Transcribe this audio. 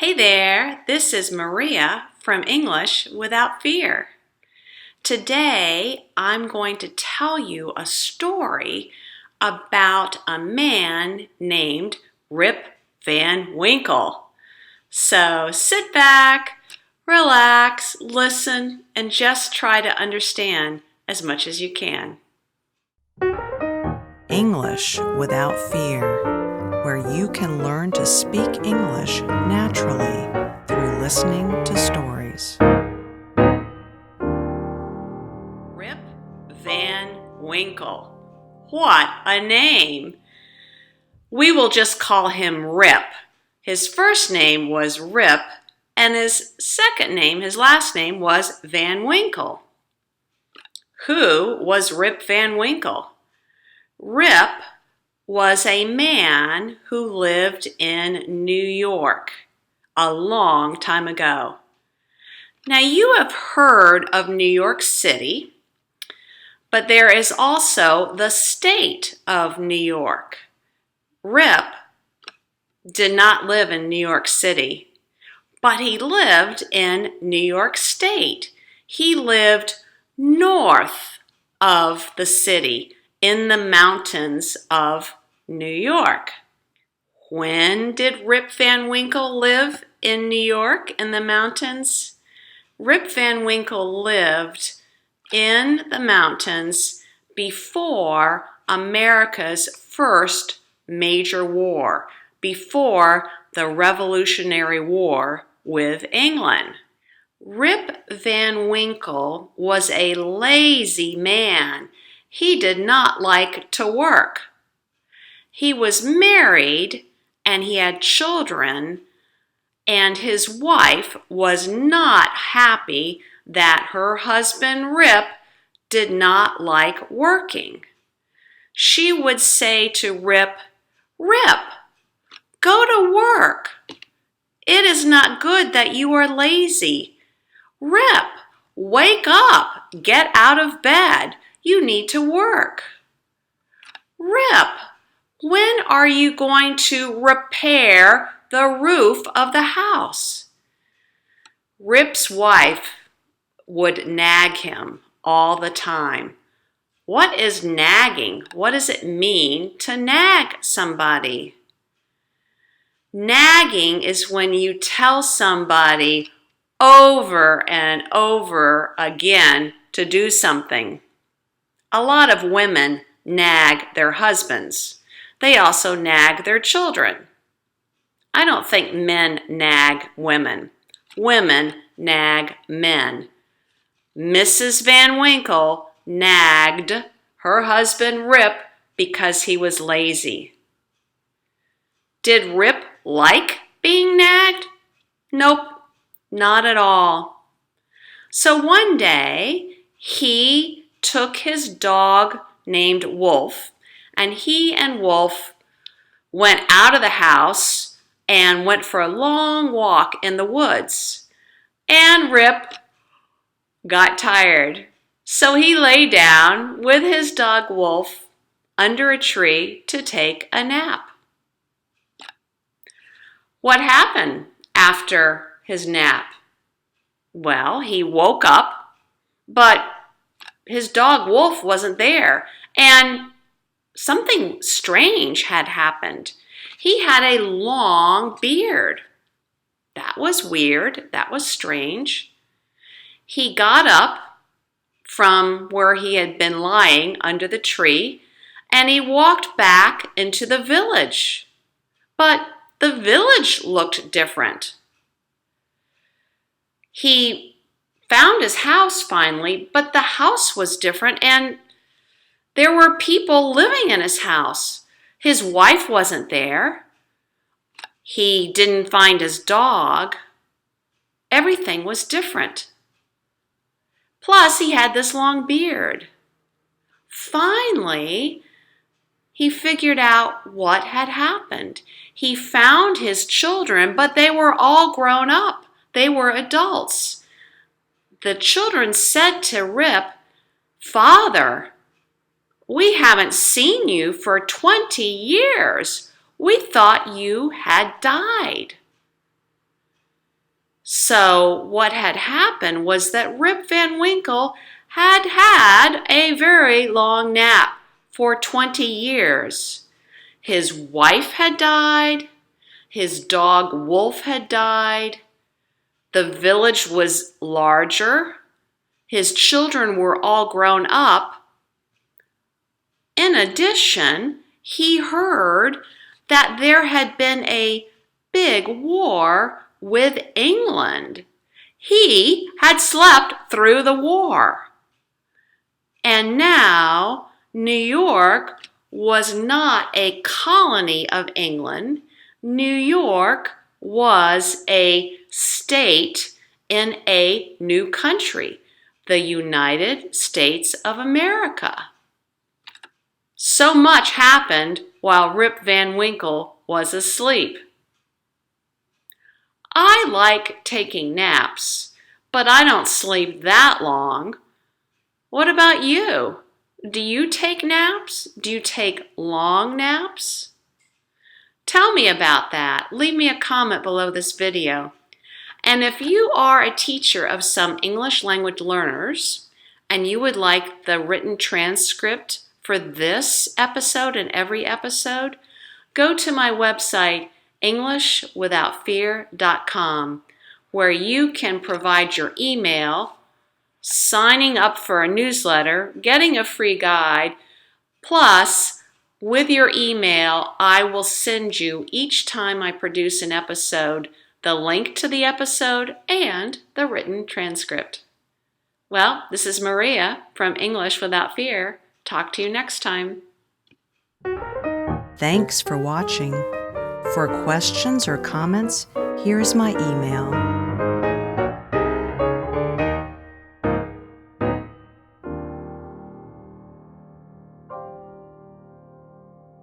Hey there, this is Maria from English Without Fear. Today I'm going to tell you a story about a man named Rip Van Winkle. So sit back, relax, listen, and just try to understand as much as you can. English Without Fear, where you can learn to speak English naturally through listening to stories. Rip Van Winkle. What a name! We will just call him Rip. His first name was Rip, and his last name was Van Winkle. Who was Rip Van Winkle? Rip was a man who lived in New York a long time ago. Now you have heard of New York City, but there is also the state of New York. Rip did not live in New York City, but he lived in New York State. He lived north of the city, in the mountains of New York. When did Rip Van Winkle live in New York in the mountains? Rip Van Winkle lived in the mountains before America's first major war, before the Revolutionary War with England. Rip Van Winkle was a lazy man. He did not like to work. He was married and he had children, and his wife was not happy that her husband Rip did not like working. She would say to Rip, "Rip, go to work. It is not good that you are lazy. Rip, wake up, get out of bed. You need to work. Rip, when are you going to repair the roof of the house?" Rip's wife would nag him all the time. What is nagging? What does it mean to nag somebody? Nagging is when you tell somebody over and over again to do something. A lot of women nag their husbands. They also nag their children. I don't think men nag women. Women nag men. Mrs. Van Winkle nagged her husband Rip because he was lazy. Did Rip like being nagged? Nope, not at all. So one day, he took his dog named Wolf, and he and Wolf went out of the house and went for a long walk in the woods. And Rip got tired, so he lay down with his dog Wolf under a tree to take a nap. What happened after his nap? Well, he woke up, but his dog Wolf wasn't there, and something strange had happened. He had a long beard. That was weird. That was strange. He got up from where he had been lying under the tree, and he walked back into the village. But the village looked different. He found his house finally, but the house was different, and there were people living in his house. His wife wasn't there. He didn't find his dog. Everything was different. Plus, he had this long beard. Finally, he figured out what had happened. He found his children, but they were all grown up. They were adults. The children said to Rip, "Father, we haven't seen you for 20 years. We thought you had died." So what had happened was that Rip Van Winkle had had a very long nap for 20 years. His wife had died. His dog Wolf had died. The village was larger. His children were all grown up. In addition, he heard that there had been a big war with England. He had slept through the war. And now New York was not a colony of England. New York was a state in a new country, the United States of America. So much happened while Rip Van Winkle was asleep. I like taking naps, but I don't sleep that long. What about you? Do you take naps? Do you take long naps? Tell me about that. Leave me a comment below this video. And if you are a teacher of some English language learners and you would like the written transcript for this episode and every episode, go to my website, EnglishWithoutFear.com, where you can provide your email, signing up for a newsletter, getting a free guide, plus with your email, I will send you each time I produce an episode the link to the episode and the written transcript. Well, this is Maria from English Without Fear. Talk to you next time. Thanks for watching. For questions or comments, here's my email